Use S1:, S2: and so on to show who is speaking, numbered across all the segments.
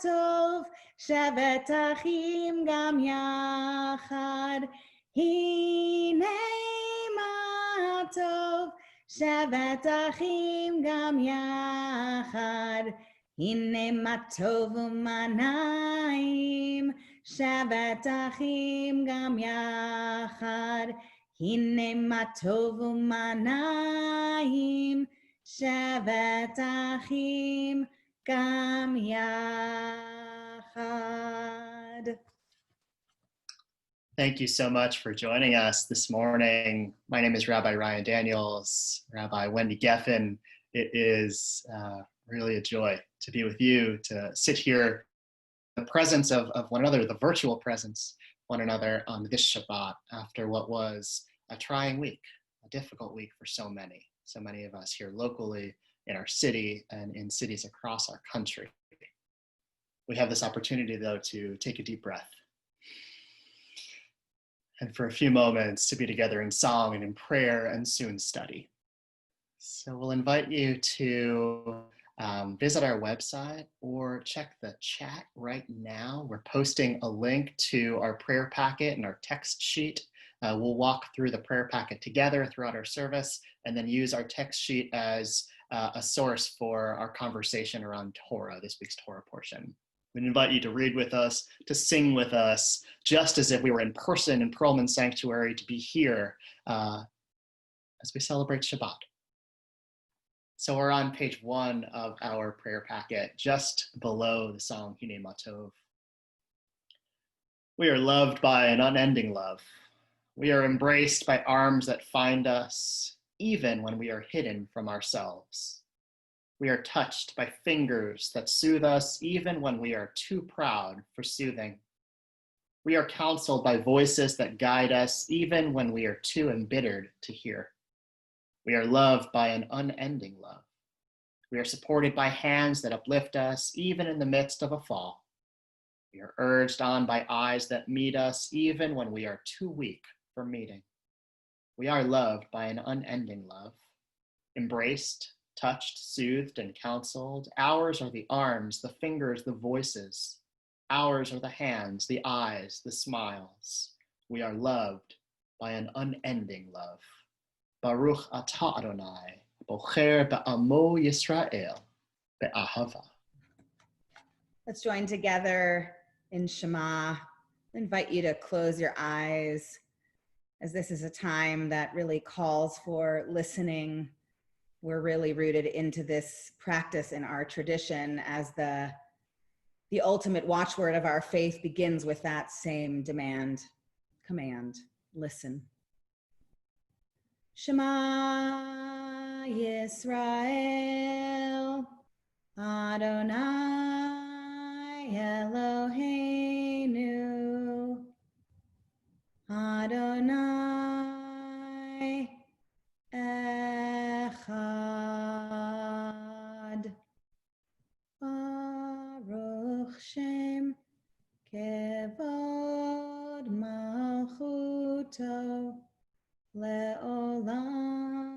S1: טוב, שבת אחים גם יחד. הנה מה טוב, שבת אחים גם יחד. הנה מה טוב ומה נעים, שבת אחים גם יחד. הנה מה טוב ומה נעים, שבת אחים גם יחד.
S2: Thank you so much for joining us this morning. My name is Rabbi Ryan Daniels, Rabbi Wendy Geffen. It is really a joy to be with you, to sit here in the presence of one another, the virtual presence of one another on this Shabbat after what was a trying week, a difficult week for so many of us here locally, in our city, and in cities across our country. We have this opportunity, though, to take a deep breath and for a few moments to be together in song and in prayer and soon study. So we'll invite you to visit our website or check the chat right now. We're posting a link to our prayer packet and our text sheet. We'll walk through the prayer packet together throughout our service and then use our text sheet as a source for our conversation around Torah, this week's Torah portion. We invite you to read with us, to sing with us, just as if we were in person in Perlman Sanctuary, to be here as we celebrate Shabbat. So we're on page 1 of our prayer packet, just below the song Hine Ma Tov. We are loved by an unending love. We are embraced by arms that find us, even when we are hidden from ourselves. We are touched by fingers that soothe us, even when we are too proud for soothing. We are counseled by voices that guide us, even when we are too embittered to hear. We are loved by an unending love. We are supported by hands that uplift us, even in the midst of a fall. We are urged on by eyes that meet us, even when we are too weak for meeting. We are loved by an unending love, embraced, touched, soothed, and counseled. Ours are the arms, the fingers, the voices. Ours are the hands, the eyes, the smiles. We are loved by an unending love. Baruch atah Adonai, bocher ba'amo Yisrael, be'ahava.
S1: Let's join together in Shema. I invite you to close your eyes, as this is a time that really calls for listening. We're really rooted into this practice in our tradition, as the ultimate watchword of our faith begins with that same command, listen. Shema Yisrael, Adonai Eloheinu, Adonai Echad. Baruch Shem Kevod Malchuto Le'olam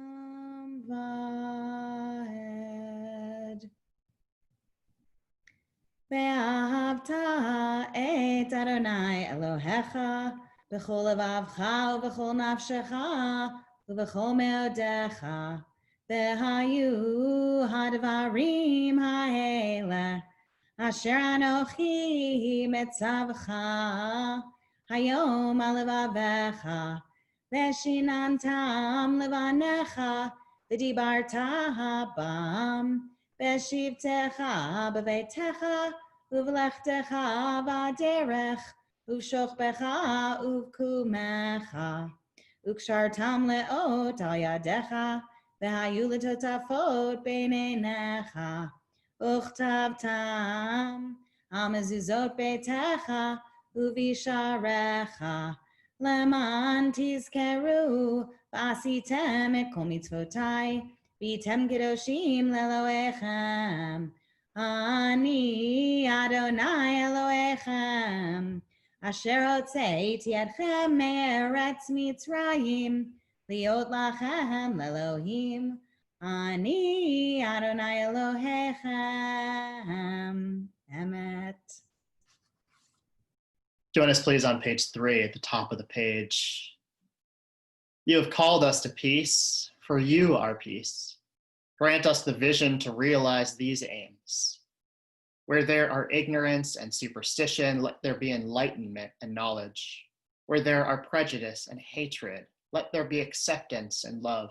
S1: Vaed. Ve'ahavta et Adonai Elohecha b'chol levavcha u'b'chol nafshecha u'b'chol me'odecha. Ve'hayu hadvarim ha'ele asher anochi metzavcha hayom alevavecha ve'shinantam levanecha v'dibarta habam ve'shivtecha b'veitecha u'v'lechtecha v'aderech u'shokbecha u'v'kumecha u'kshartam le'ot al yadecha ve'hayu l'totafot b'neinecha u'chtavtam al mezuzot beitecha u'visharecha leman tizkeru v'asitem et kol mitzvotai v'yitem kedoshim le'elohechem. Ani Adonai Elohechem asher hotzeiti etchem me'eretz Mitzrayim liot lachem le'Elohim. Ani Adonai Elohechem emet.
S2: Join us, please, on page 3 at the top of the page. You have called us to peace, for you are peace. Grant us the vision to realize these aims. Where there are ignorance and superstition, let there be enlightenment and knowledge. Where there are prejudice and hatred, let there be acceptance and love.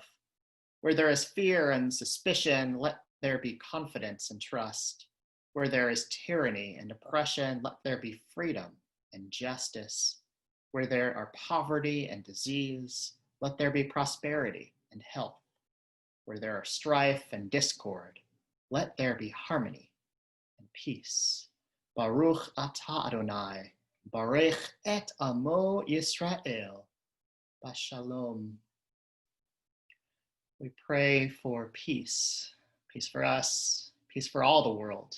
S2: Where there is fear and suspicion, let there be confidence and trust. Where there is tyranny and oppression, let there be freedom and justice. Where there are poverty and disease, let there be prosperity and health. Where there are strife and discord, let there be harmony and peace. Baruch atah Adonai, barech et amo Yisrael, bashalom. We pray for peace, peace for us, peace for all the world.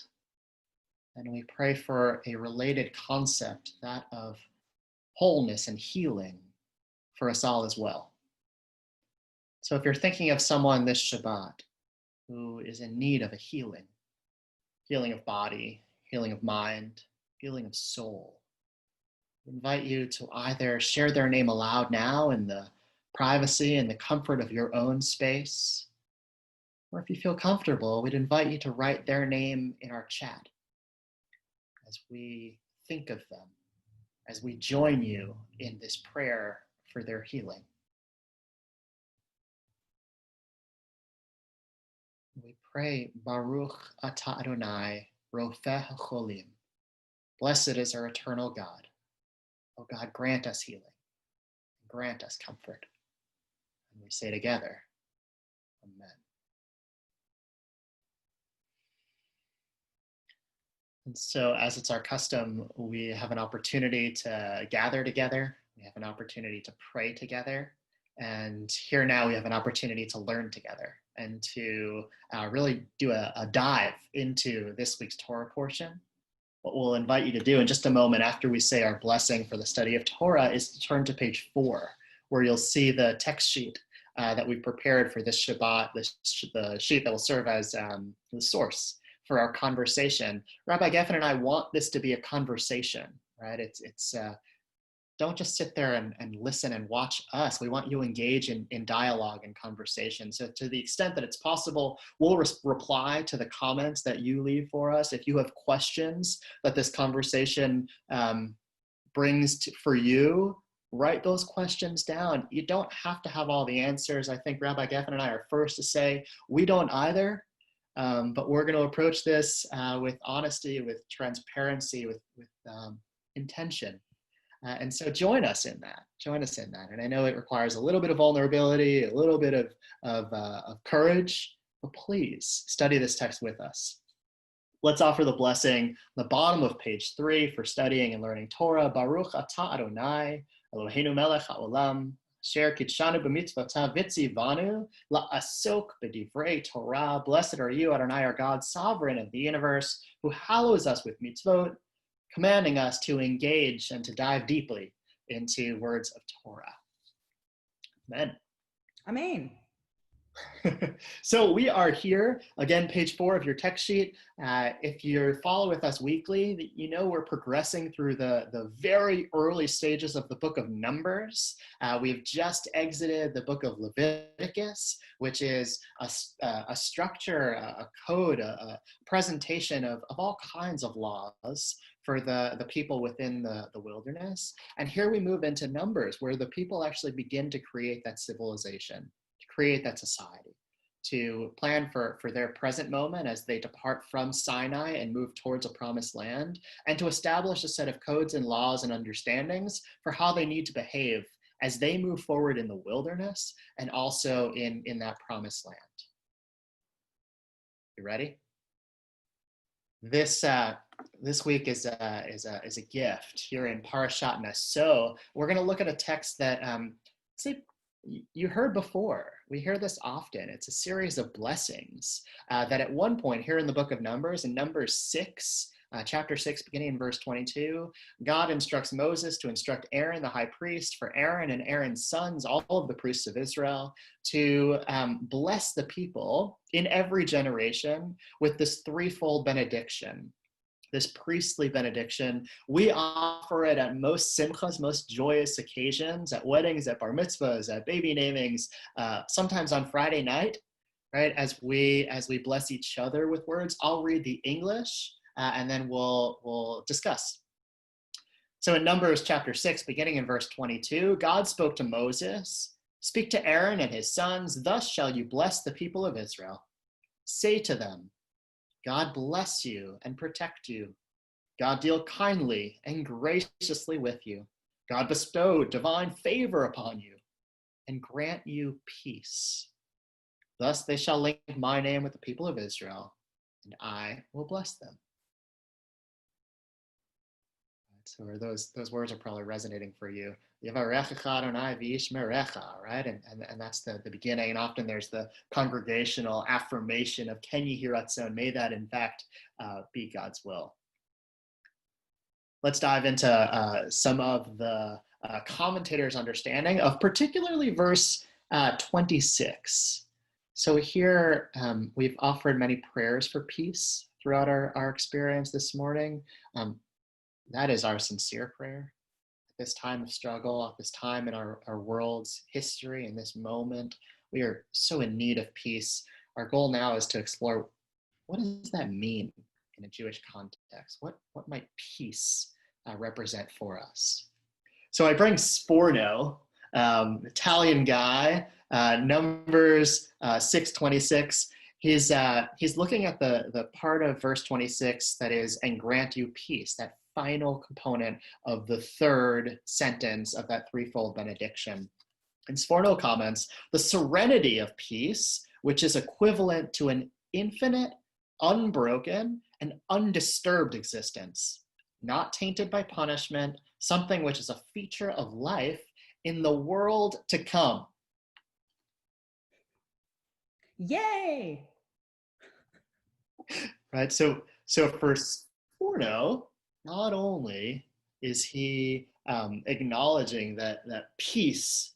S2: And we pray for a related concept, that of wholeness and healing for us all as well. So if you're thinking of someone this Shabbat who is in need of a healing of body, healing of mind, healing of soul, I invite you to either share their name aloud now in the privacy and the comfort of your own space, or if you feel comfortable, we'd invite you to write their name in our chat as we think of them, as we join you in this prayer for their healing. We pray, Baruch atah Adonai, Rofeh HaCholim. Blessed is our eternal God. Oh God, grant us healing, grant us comfort. And we say together, Amen. And so, as it's our custom, we have an opportunity to gather together. We have an opportunity to pray together. And here now we have an opportunity to learn together and to really do a dive into this week's Torah portion. What we'll invite you to do in just a moment after we say our blessing for the study of Torah is to turn to page 4, where you'll see the text sheet that we prepared for this Shabbat, the sheet that will serve as the source for our conversation. Rabbi Geffen and I want this to be a conversation, right? It's don't just sit there and listen and watch us. We want you to engage in dialogue and conversation. So to the extent that it's possible, we'll reply to the comments that you leave for us. If you have questions that this conversation brings for you, write those questions down. You don't have to have all the answers. I think Rabbi Geffen and I are first to say we don't either, but we're going to approach this with honesty, with transparency, with intention. And so join us in that. And I know it requires a little bit of vulnerability, a little bit of courage, but please study this text with us. Let's offer the blessing on the bottom of page 3 for studying and learning Torah. Baruch atah Adonai, Eloheinu melech haolam, asher kitshanu b'mitzvotav v'tzivanu la'asok b'divrei Torah. Blessed are you, Adonai, our God, sovereign of the universe, who hallows us with mitzvot, commanding us to engage and to dive deeply into words of Torah. Amen.
S1: Amen.
S2: So we are here, again, page 4 of your text sheet. If you follow with us weekly, you know we're progressing through the very early stages of the book of Numbers. We've just exited the book of Leviticus, which is a structure, a code, a presentation of all kinds of laws for the people within the wilderness. And here we move into Numbers, where the people actually begin to create that civilization, to create that society, to plan for their present moment as they depart from Sinai and move towards a promised land, and to establish a set of codes and laws and understandings for how they need to behave as they move forward in the wilderness and also in that promised land. You ready? This week is a gift here in Parashat Naso. We're going to look at a text that you heard before. We hear this often. It's a series of blessings that at one point here in the book of Numbers, in Numbers 6, chapter 6, beginning in verse 22, God instructs Moses to instruct Aaron, the high priest, for Aaron and Aaron's sons, all of the priests of Israel, to bless the people in every generation with this threefold benediction. this priestly benediction. We offer it at most simchas, most joyous occasions, at weddings, at bar mitzvahs, at baby namings, sometimes on Friday night, right? As we bless each other with words. I'll read the English, and then we'll discuss. So in Numbers chapter 6, beginning in verse 22, God spoke to Moses, "Speak to Aaron and his sons, thus shall you bless the people of Israel. Say to them, God bless you and protect you. God deal kindly and graciously with you. God bestow divine favor upon you and grant you peace. Thus they shall link my name with the people of Israel, and I will bless them." So those words are probably resonating for you. Yivarechecha Adonai v'yishmerecha, right? And that's the beginning. And often there's the congregational affirmation of Ken Yehi Ratzon. May that in fact be God's will. Let's dive into some of the commentators' understanding of particularly verse 26. So here we've offered many prayers for peace throughout our experience this morning. That is our sincere prayer at this time of struggle, at this time in our world's history, in this moment. We are so in need of peace. Our goal now is to explore, what does that mean in a Jewish context? What might peace represent for us? So I bring Sforno, Italian guy, Numbers 6:26. He's looking at the part of verse 26 that is, "and grant you peace," that final component of the third sentence of that threefold benediction. And Sforno comments, "The serenity of peace, which is equivalent to an infinite, unbroken, and undisturbed existence, not tainted by punishment, something which is a feature of life in the world to come."
S1: Yay!
S2: Right, so for Sforno, not only is he acknowledging that peace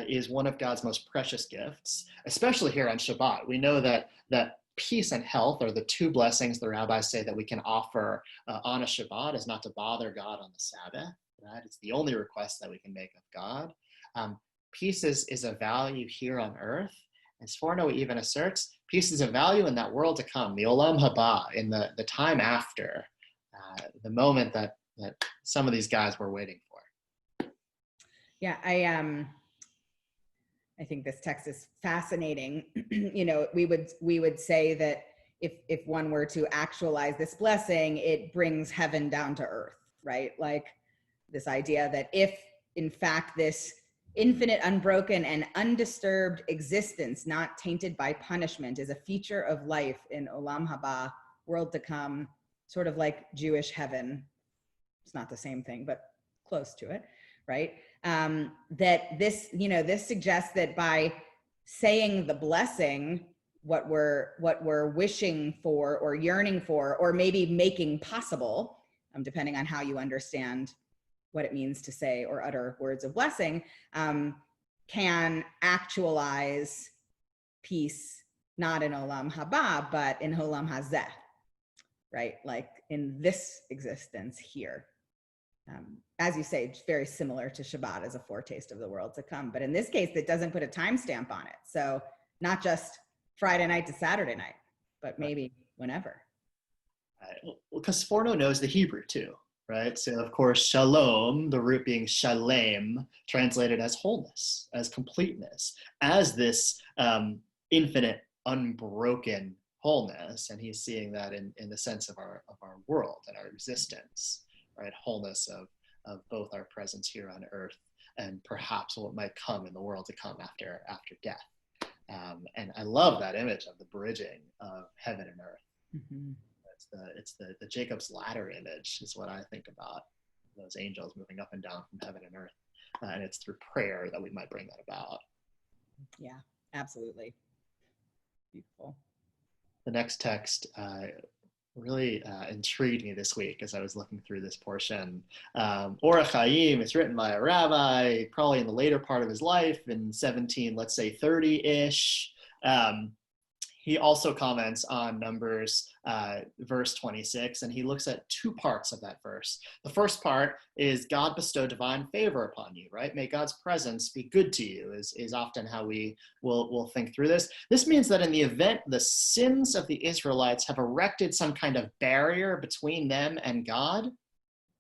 S2: is one of God's most precious gifts, especially here on Shabbat. We know that peace and health are the two blessings the rabbis say that we can offer on a Shabbat, is not to bother God on the Sabbath. Right? It's the only request that we can make of God. Peace is a value here on earth. And Sforno even asserts peace is a value in that world to come, the Olam Haba, in the time after, the moment that some of these guys were waiting for.
S1: Yeah, I think this text is fascinating. We would say that if one were to actualize this blessing, it brings heaven down to earth, right? Like this idea that if in fact this infinite, unbroken, and undisturbed existence, not tainted by punishment, is a feature of life in Olam Haba, world to come, sort of like Jewish heaven. It's not the same thing, but close to it, right? That this suggests that by saying the blessing, what we're wishing for or yearning for, or maybe making possible, depending on how you understand what it means to say or utter words of blessing, can actualize peace, not in Olam Haba, but in Olam Hazeh, right? Like in this existence here. As you say, it's very similar to Shabbat as a foretaste of the world to come. But in this case, it doesn't put a timestamp on it. So not just Friday night to Saturday night, but maybe whenever.
S2: Well, because Sforno knows the Hebrew too, right? So of course, shalom, the root being shalem, translated as wholeness, as completeness, as this infinite, unbroken wholeness. And he's seeing that in the sense of our world and our existence, right? Wholeness of both our presence here on earth and perhaps what might come in the world to come after death. And I love that image of the bridging of heaven and earth. Mm-hmm. It's the Jacob's ladder image is what I think about, those angels moving up and down from heaven and earth. And it's through prayer that we might bring that about.
S1: Yeah, absolutely. Beautiful.
S2: The next text really intrigued me this week as I was looking through this portion. Orach Chaim, it's written by a rabbi, probably in the later part of his life, in 17, let's say 30-ish. he also comments on Numbers verse 26, and he looks at two parts of that verse. The first part is God bestowed divine favor upon you, right? May God's presence be good to you is often how we will think through this. This means that in the event the sins of the Israelites have erected some kind of barrier between them and God,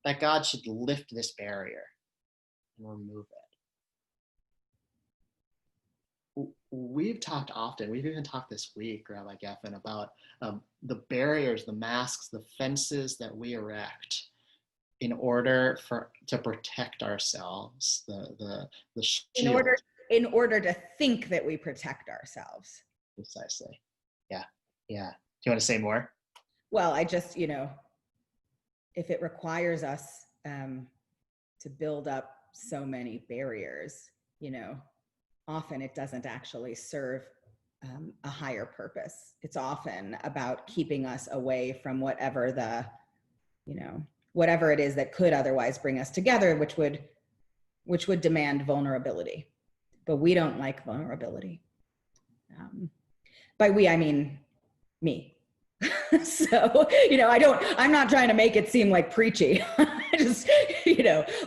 S2: that God should lift this barrier and remove it. We've talked often, we've even talked this week, Rabbi Geffen, about the barriers, the masks, the fences that we erect in order to protect ourselves, the shield.
S1: In order to think that we protect ourselves.
S2: Precisely. Yeah. Do you want to say more?
S1: Well, I just, if it requires us to build up so many barriers, often it doesn't actually serve a higher purpose. It's often about keeping us away from whatever whatever it is that could otherwise bring us together, which would demand vulnerability. But we don't like vulnerability. By we, I mean me. So, I'm not trying to make it seem like preachy. Just,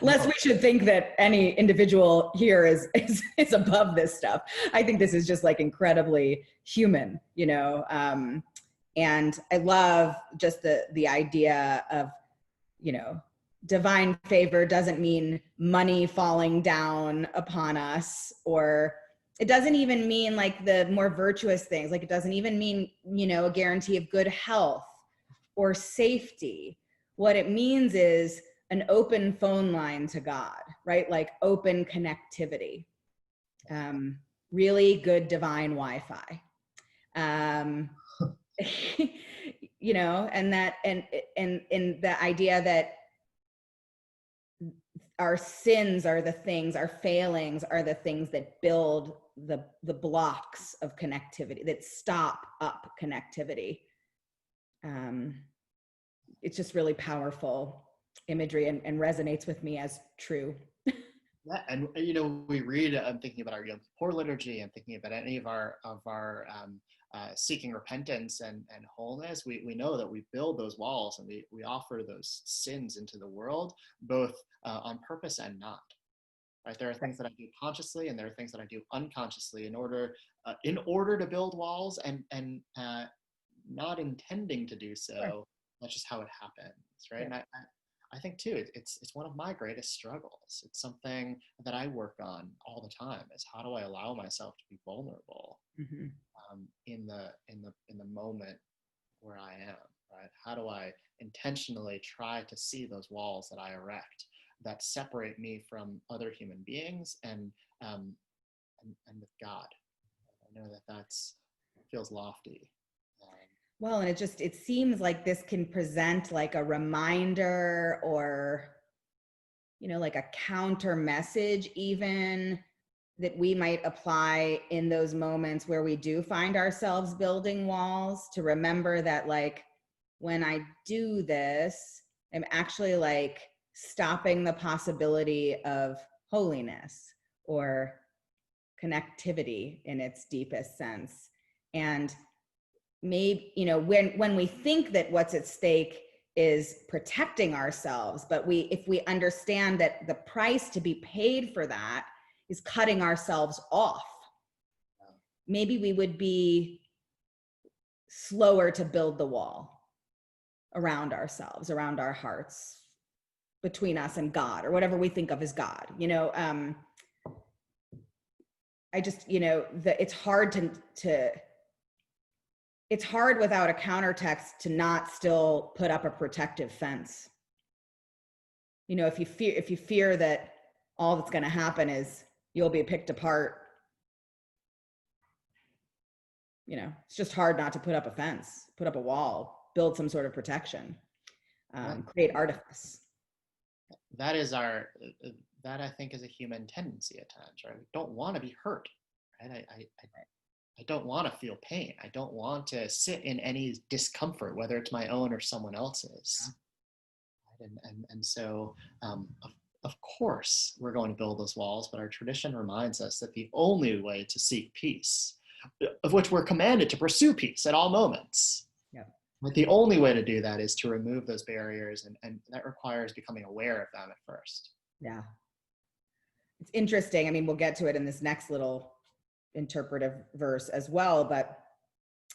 S1: lest we should think that any individual here is above this stuff. I think this is just like incredibly human, and I love just the idea of, divine favor doesn't mean money falling down upon us, or it doesn't even mean like the more virtuous things. Like it doesn't even mean, a guarantee of good health or safety. What it means is an open phone line to God, right? Like open connectivity, really good divine Wi-Fi, and that, and the idea that our sins are the things, our failings are the things that build the blocks of connectivity, that stop up connectivity. It's just really powerful imagery and resonates with me as true.
S2: Yeah, and we read. I'm thinking about our Yom Kippur liturgy. I'm thinking about any of our seeking repentance and wholeness. We know that we build those walls and we offer those sins into the world, both on purpose and not. Right? There are things that I do consciously, and there are things that I do unconsciously in order to build walls, and not intending to do so. Sure. That's just how it happens, right? Yeah. And I think too, it's one of my greatest struggles. It's something that I work on all the time. Is how do I allow myself to be vulnerable in the moment where I am, right? How do I intentionally try to see those walls that I erect that separate me from other human beings and with God? I know that feels lofty.
S1: Well, and it seems like this can present like a reminder or, like a counter message even that we might apply in those moments where we do find ourselves building walls, to remember that like, when I do this, I'm actually like stopping the possibility of holiness or connectivity in its deepest sense. And maybe, when we think that what's at stake is protecting ourselves, but if we understand that the price to be paid for that is cutting ourselves off, maybe we would be slower to build the wall around ourselves, around our hearts, between us and God, or whatever we think of as God. I just, it's hard it's hard without a countertext to not still put up a protective fence. If you fear that all that's going to happen is you'll be picked apart, it's just hard not to put up a fence, put up a wall, build some sort of protection, create artifice.
S2: That I think is a human tendency at times, right? We don't want to be hurt, right? I don't want to feel pain. I don't want to sit in any discomfort, whether it's my own or someone else's. Yeah. And so, of course, we're going to build those walls, but our tradition reminds us that the only way to seek peace of which we're commanded to pursue peace at all moments.
S1: Yeah.
S2: But the only way to do that is to remove those barriers, and that requires becoming aware of them at first.
S1: Yeah. It's interesting. I mean, we'll get to it in this next little interpretive verse as well, but,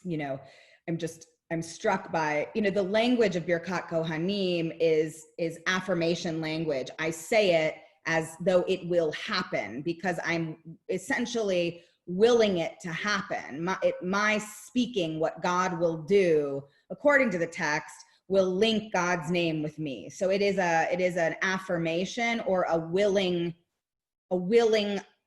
S1: you know, I'm struck by, you know, the language of Birkat Kohanim is affirmation language. I say it as though it will happen because I'm essentially willing it to happen. My speaking what God will do according to the text will link God's name with me. So it is an affirmation or a willing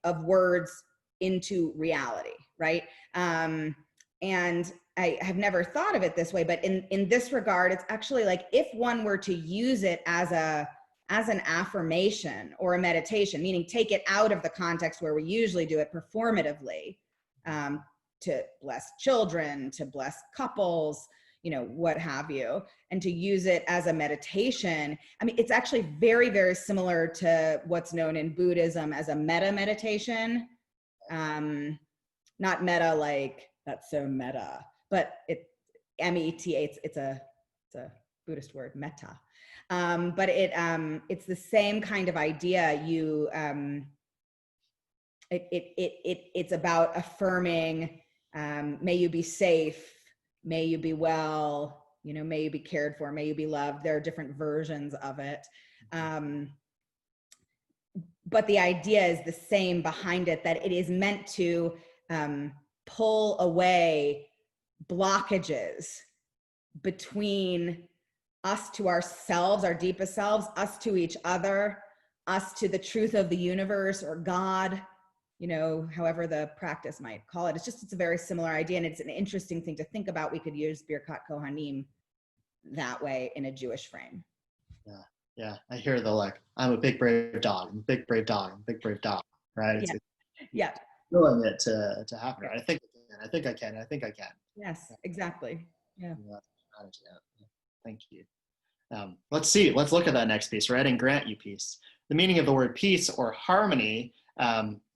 S1: of words into reality, right? And I have never thought of it this way, but in this regard, it's actually like if one were to use it as an affirmation or a meditation, meaning take it out of the context where we usually do it performatively, to bless children, to bless couples, you know, what have you, and to use it as a meditation. I mean, it's actually very, very similar to what's known in Buddhism as a metta meditation. Not meta like that's so meta, but META, it's a Buddhist word, metta. But it's the same kind of idea. It's about affirming, may you be safe, may you be well, you know, may you be cared for, may you be loved. There are different versions of it. But the idea is the same behind it, that it is meant to pull away blockages between us to ourselves, our deepest selves, us to each other, us to the truth of the universe or God, you know, however the practice might call it. It's a very similar idea, and it's an interesting thing to think about. We could use Birkat Kohanim that way in a Jewish frame.
S2: Yeah. I hear I'm a big brave dog. I'm a big brave dog. I'm a big brave dog. Right?
S1: Yeah.
S2: Willing it to happen. Right? I think I can.
S1: Yes, exactly. Yeah.
S2: Thank you. Let's look at that next piece, right? And grant you peace. The meaning of the word peace or harmony,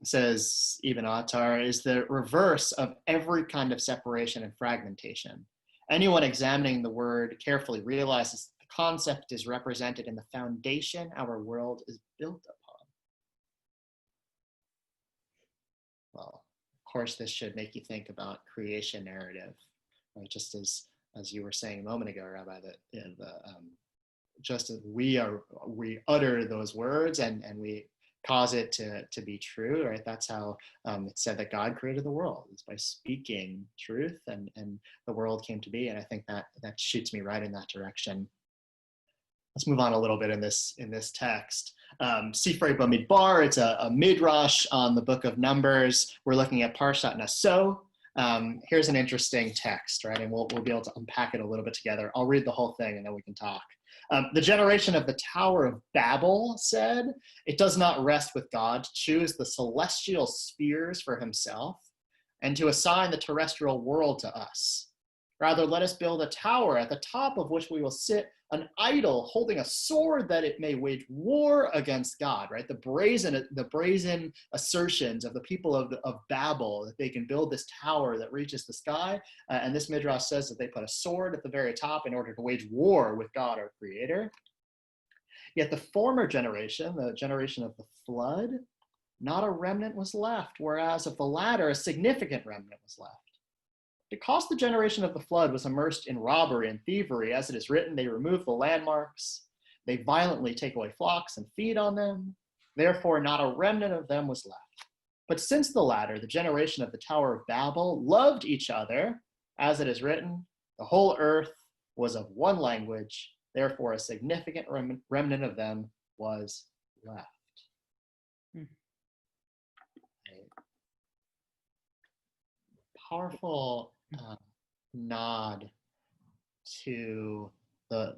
S2: says Ibn Attar, is the reverse of every kind of separation and fragmentation. Anyone examining the word carefully realizes the concept is represented in the foundation our world is built upon. Well, of course, this should make you think about creation narrative, right? Just as you were saying a moment ago, Rabbi, that just as we utter those words and we cause it to be true, right? That's how it's said that God created the world, is by speaking truth, and the world came to be. And I think that shoots me right in that direction. Let's move on a little bit in this text. Sifrei Bamidbar, it's a midrash on the book of Numbers. We're looking at Parshat Naso. Here's an interesting text, right? And we'll be able to unpack it a little bit together. I'll read the whole thing and then we can talk. The generation of the Tower of Babel said, "It does not rest with God to choose the celestial spheres for himself and to assign the terrestrial world to us. Rather, let us build a tower at the top of which we will sit an idol holding a sword that it may wage war against God," right? The brazen assertions of the people of Babel that they can build this tower that reaches the sky. And this midrash says that they put a sword at the very top in order to wage war with God, our creator. Yet the former generation, the generation of the flood, not a remnant was left, whereas of the latter, a significant remnant was left. Because the generation of the flood was immersed in robbery and thievery, as it is written, they remove the landmarks, they violently take away flocks and feed on them. Therefore, not a remnant of them was left. But since the latter, the generation of the Tower of Babel, loved each other, as it is written, the whole earth was of one language, therefore a significant remnant of them was left. Powerful nod to the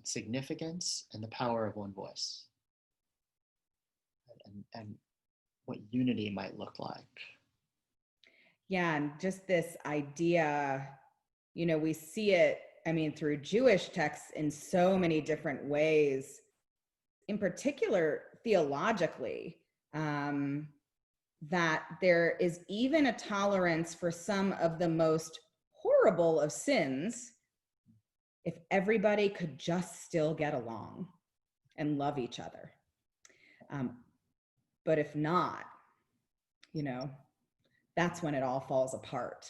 S2: significance and the power of one voice, and what unity might look like.
S1: Yeah, and just this idea, you know, we see it, I mean, through Jewish texts in so many different ways, in particular theologically. that there is even a tolerance for some of the most horrible of sins if everybody could just still get along and love each other. But if not, that's when it all falls apart.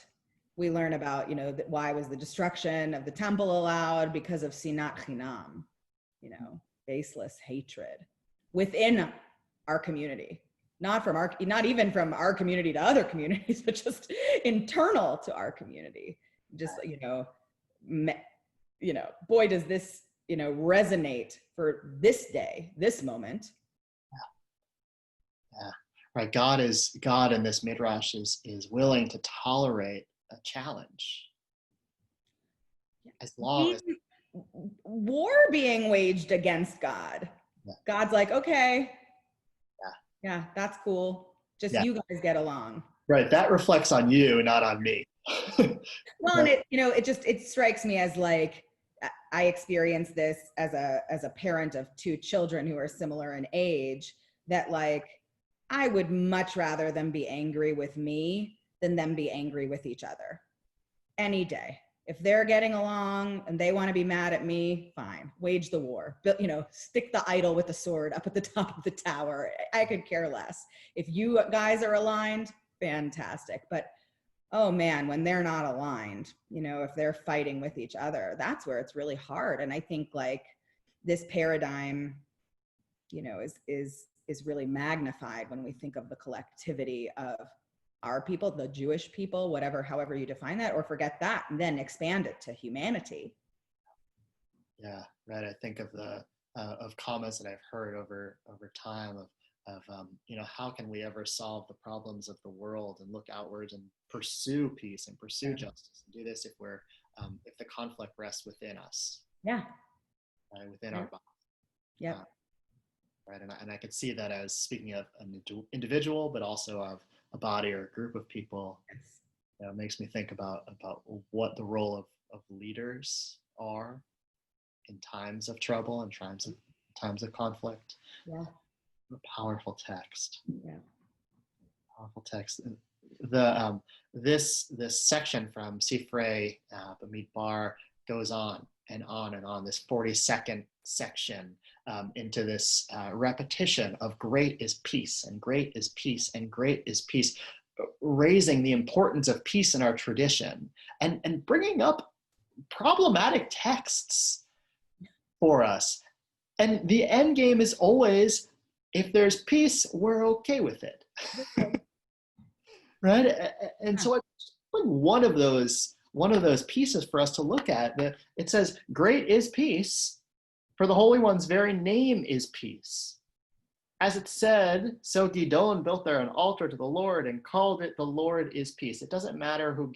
S1: We learn about, why was the destruction of the temple allowed? Because of sinat chinam, baseless hatred within our community. Not even from our community to other communities, but just internal to our community. Just, boy, does this, resonate for this day, this moment.
S2: Yeah. Right. God in this midrash is willing to tolerate a challenge. As long as
S1: war being waged against God.
S2: Yeah.
S1: God's like, okay. Yeah, that's cool. Just you guys get along.
S2: Right. That reflects on you, not on me.
S1: Well, and it strikes me as like, I experienced this as a parent of two children who are similar in age, that like, I would much rather them be angry with me than them be angry with each other any day. If they're getting along and they want to be mad at me, fine, wage the war. But, stick the idol with the sword up at the top of the tower. I could care less. If you guys are aligned, fantastic. But, oh man, when they're not aligned, if they're fighting with each other, that's where it's really hard. And I think like this paradigm, is really magnified when we think of the collectivity of our people, the Jewish people, however you define that, or forget that and then expand it to humanity.
S2: Yeah, right. I think of of comments that I've heard over time of how can we ever solve the problems of the world and look outwards and pursue peace and pursue justice and do this if the conflict rests within us.
S1: Yeah.
S2: Right, within our body.
S1: Yeah.
S2: Right, and I could see that as speaking of an individual, but also of a body or a group of people.
S1: Yes.
S2: It makes me think about what the role of leaders are in times of trouble and times of conflict.
S1: Yeah.
S2: A powerful text.
S1: Yeah.
S2: Powerful text. This section from Sifrei Bamidbar goes on and on and on. This 40-second section into this repetition of great is peace and great is peace and great is peace, raising the importance of peace in our tradition and bringing up problematic texts for us. And the end game is always, if there's peace, we're okay with it. Right? And so I put one of those pieces for us to look at. It says, great is peace, for the Holy One's very name is peace. As it said, so Gidon built there an altar to the Lord and called it the Lord is peace. It doesn't matter who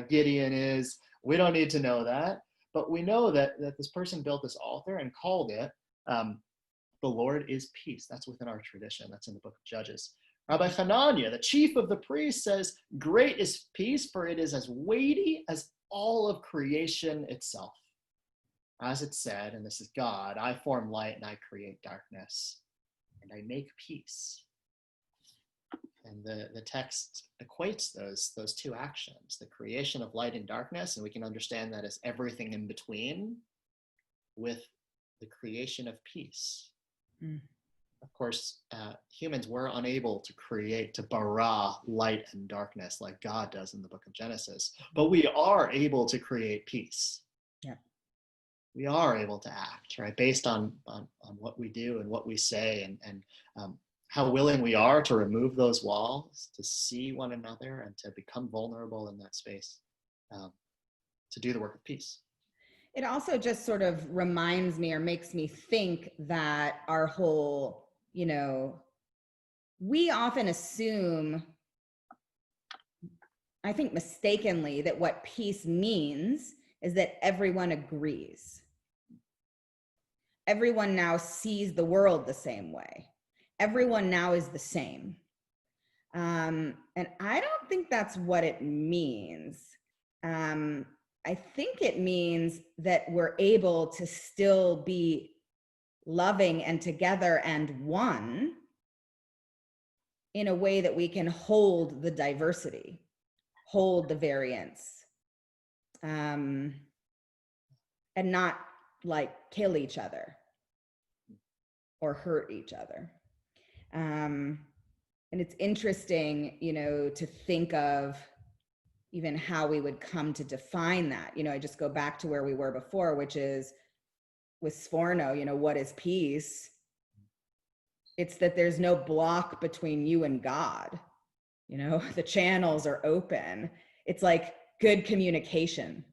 S2: Gideon is. We don't need to know that. But we know that this person built this altar and called it the Lord is peace. That's within our tradition. That's in the book of Judges. Rabbi Hananiah, the chief of the priests, says, great is peace, for it is as weighty as all of creation itself. As it said, and this is God, I form light and I create darkness, and I make peace. And the text equates those two actions, the creation of light and darkness, and we can understand that as everything in between, with the creation of peace. Mm. Of course, humans were unable to bara light and darkness like God does in the book of Genesis, but we are able to create peace. Yeah. We are able to act, right, based on what we do and what we say and how willing we are to remove those walls, to see one another and to become vulnerable in that space, to do the work of peace.
S1: It also just sort of reminds me or makes me think that our whole, we often assume, I think mistakenly, that what peace means is that everyone agrees. Everyone now sees the world the same way. Everyone now is the same. And I don't think that's what it means. I think it means that we're able to still be loving and together and one in a way that we can hold the diversity, hold the variance, and not like kill each other or hurt each other. And it's interesting, you know, to think of even how we would come to define that. You know, I just go back to where we were before, which is with Sforno, you know, what is peace? It's that there's no block between you and God. You know, the channels are open. It's like good communication.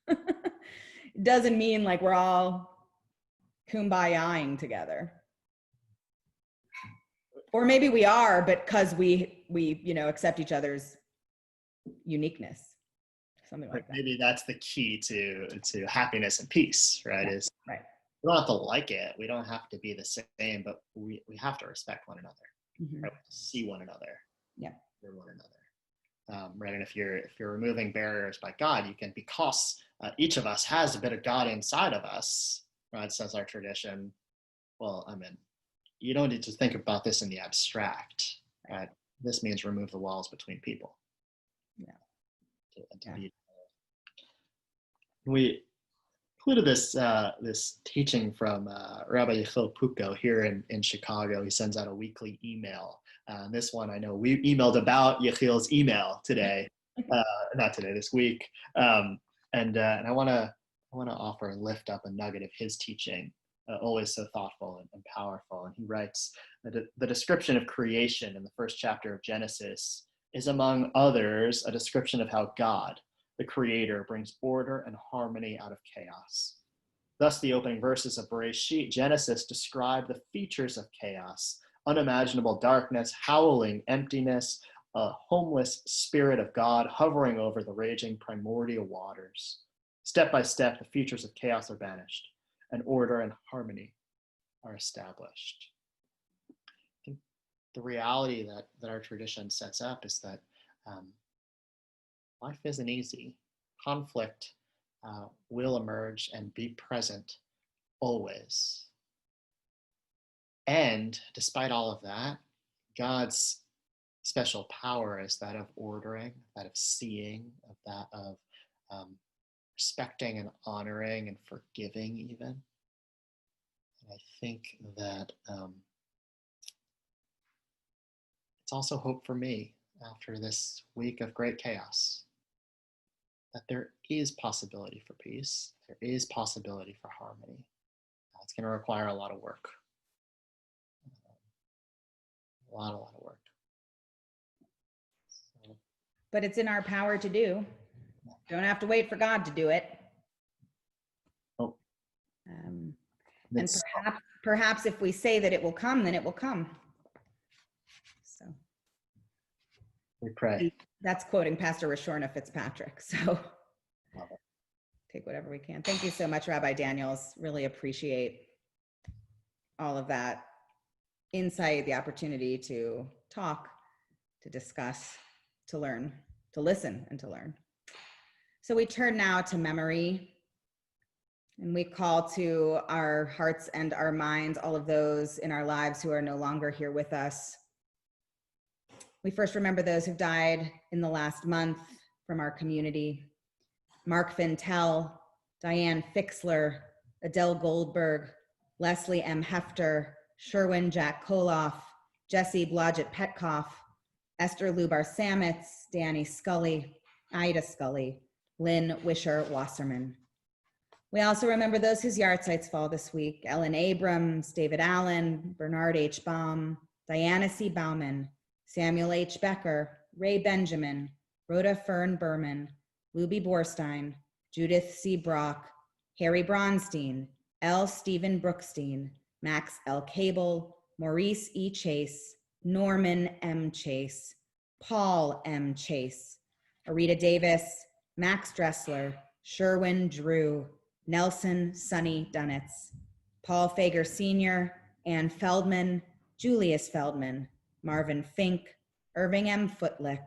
S1: It doesn't mean like we're all kumbayaing together. Or maybe we are, but because we you know, accept each other's uniqueness, something like that.
S2: Maybe that's the key to happiness and peace, right?
S1: Yeah,
S2: Is
S1: right.
S2: We don't have to like it. We don't have to be the same, but we have to respect one another.
S1: Mm-hmm.
S2: Right? See one another.
S1: Yeah.
S2: Hear one another. Right. And if you're removing barriers by God, you can, because each of us has a bit of God inside of us, right? Says our tradition. Well, I mean, you don't need to think about this in the abstract, right? This means remove the walls between people.
S1: Yeah.
S2: Be, we included this teaching from Rabbi Yechiel Puko here in Chicago. He sends out a weekly email. This one, I know we emailed about Yechiel's email today, this week. And I want to offer and lift up a nugget of his teaching, always so thoughtful and powerful. And he writes that the description of creation in the first chapter of Genesis is, among others, a description of how God, the creator, brings order and harmony out of chaos. Thus, the opening verses of Bereshit, Genesis, describe the features of chaos: unimaginable darkness, howling emptiness, a homeless spirit of God hovering over the raging primordial waters. Step by step, the features of chaos are banished, and order and harmony are established. I think the reality that our tradition sets up is that life isn't easy. Conflict will emerge and be present always. And despite all of that, God's special power is that of ordering, that of seeing, of respecting and honoring and forgiving even. And I think that it's also hope for me after this week of great chaos, that there is possibility for peace, there is possibility for harmony. It's going to require a lot of work. A lot of work. So,
S1: but it's in our power to do. Don't have to wait for God to do it.
S2: Oh.
S1: And perhaps if we say that it will come, then it will come. So
S2: we pray.
S1: That's quoting Pastor Rashorna Fitzpatrick. So take whatever we can. Thank you so much, Rabbi Daniels. Really appreciate all of that insight, the opportunity to talk, to discuss, to learn, to listen, and to learn. So we turn now to memory, and we call to our hearts and our minds all of those in our lives who are no longer here with us. We first remember those who've died in the last month from our community: Mark Vintel, Diane Fixler, Adele Goldberg, Leslie M. Hefter, Sherwin Jack Koloff, Jesse Blodgett Petkoff, Esther Lubar Samitz, Danny Scully, Ida Scully, Lynn Wisher Wasserman. We also remember those whose yahrzeits fall this week: Ellen Abrams, David Allen, Bernard H. Baum, Diana C. Bauman, Samuel H. Becker, Ray Benjamin, Rhoda Fern Berman, Luby Borstein, Judith C. Brock, Harry Bronstein, L. Stephen Brookstein, Max L. Cable, Maurice E. Chase, Norman M. Chase, Paul M. Chase, Arita Davis, Max Dressler, Sherwin Drew, Nelson Sonny Dunitz, Paul Fager Sr., Ann Feldman, Julius Feldman, Marvin Fink, Irving M. Footlick,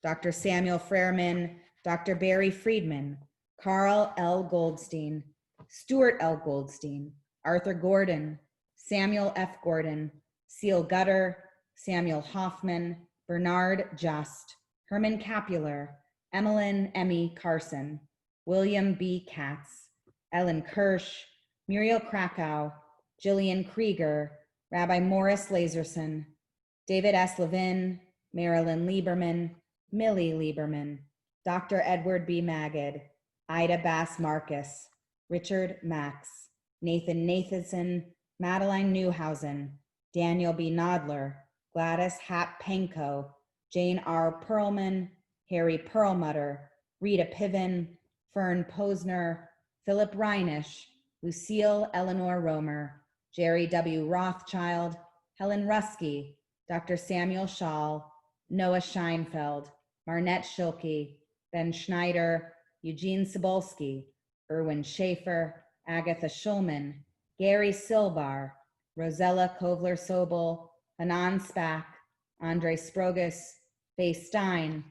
S1: Dr. Samuel Freerman, Dr. Barry Friedman, Carl L. Goldstein, Stuart L. Goldstein, Arthur Gordon, Samuel F. Gordon, Seal Gutter, Samuel Hoffman, Bernard Just, Herman Capular, Emmy Carson, William B. Katz, Ellen Kirsch, Muriel Krakow, Jillian Krieger, Rabbi Morris Laserson, David S. Levin, Marilyn Lieberman, Millie Lieberman, Dr. Edward B. Magid, Ida Bass Marcus, Richard Max, Nathan Nathanson, Madeline Newhausen, Daniel B. Nodler, Gladys Hap Penko, Jane R. Perlman, Harry Perlmutter, Rita Piven, Fern Posner, Philip Reinisch, Lucille Eleanor Romer, Jerry W. Rothschild, Helen Rusky, Dr. Samuel Schall, Noah Scheinfeld, Marnette Schilke, Ben Schneider, Eugene Cebulski, Erwin Schaefer, Agatha Schulman, Gary Silbar, Rosella Kovler-Sobel, Hanan Spack, Andre Sprogus, Faye Stein,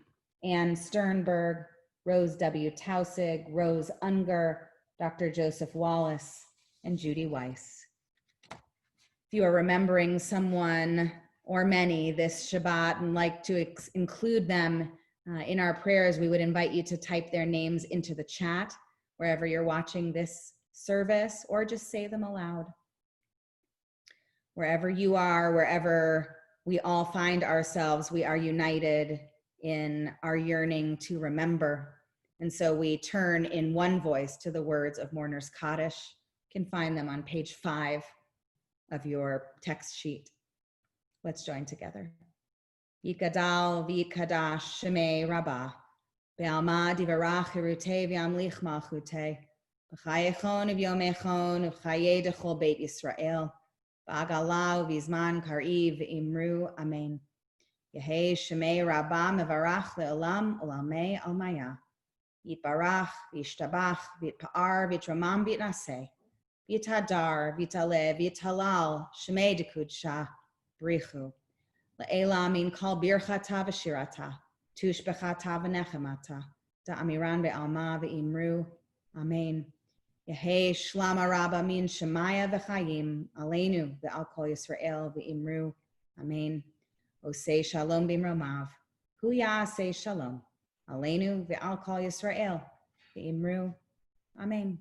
S1: Ann Sternberg, Rose W. Tausig, Rose Unger, Dr. Joseph Wallace, and Judy Weiss. If you are remembering someone or many this Shabbat and like to include them in our prayers, we would invite you to type their names into the chat wherever you're watching this service, or just say them aloud. Wherever you are, wherever we all find ourselves, we are united in our yearning to remember. And so we turn in one voice to the words of Mourner's Kaddish. You can find them on page 5 of your text sheet. Let's join together. Yikadal v'yikadash shemei rabbah, be'alma divarach hirutei v'yamlich malchutei, b'chayechon v'yomechon v'chayei dechol beit Yisrael, b'agalau v'zman kariv v'imru amen. Yehei shemei rabbah mevarach le'olam olamei almaya, yitbarach v'yishtabach v'yitpa'ar v'yitramam v'yitnaseh, v'yitadar v'yitale v'yitalal shemei dekudsha brichu. Le'ela min kol birchata v'shirata, tushbechata v'nechemata, da'amiran ve'alma ve'imru, amen. Yehei shlama rabba min shemaya v'chayim, aleinu ve'al kol Yisrael ve'imru, amen. Osei shalom b'imromav, hu ya'asei shalom, aleinu ve'al kol Yisrael ve'imru, amen.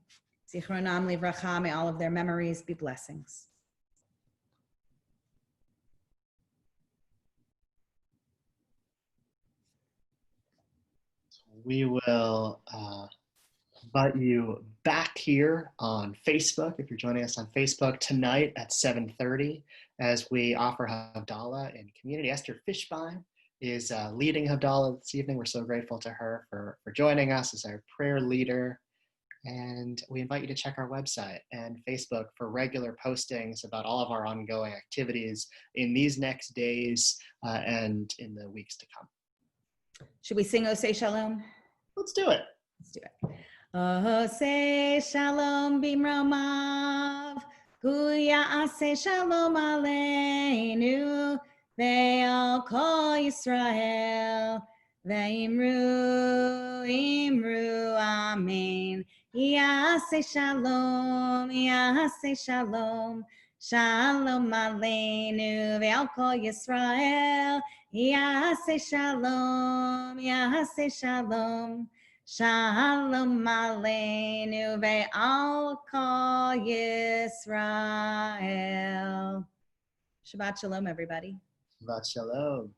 S1: Zichronam livracha, may all of their memories be blessings.
S2: We will invite you back here on Facebook, if you're joining us on Facebook, tonight at 7:30 as we offer Havdalah in community. Esther Fishbein is leading Havdalah this evening. We're so grateful to her for joining us as our prayer leader. And we invite you to check our website and Facebook for regular postings about all of our ongoing activities in these next days and in the weeks to come.
S1: Should we sing Osei Shalom?
S2: Let's do it.
S1: Let's do it. Osei Shalom b'imromav, hu ya'aseh shalom aleinu, ve'al kol Yisrael, ve'imru, imru, amen. Ya'aseh shalom, shalom aleinu, ve'al kol Yisrael, Ya'aseh shalom, shalom, shalom aleinu ve'al kol Yisrael. Shabbat shalom, everybody.
S2: Shabbat shalom.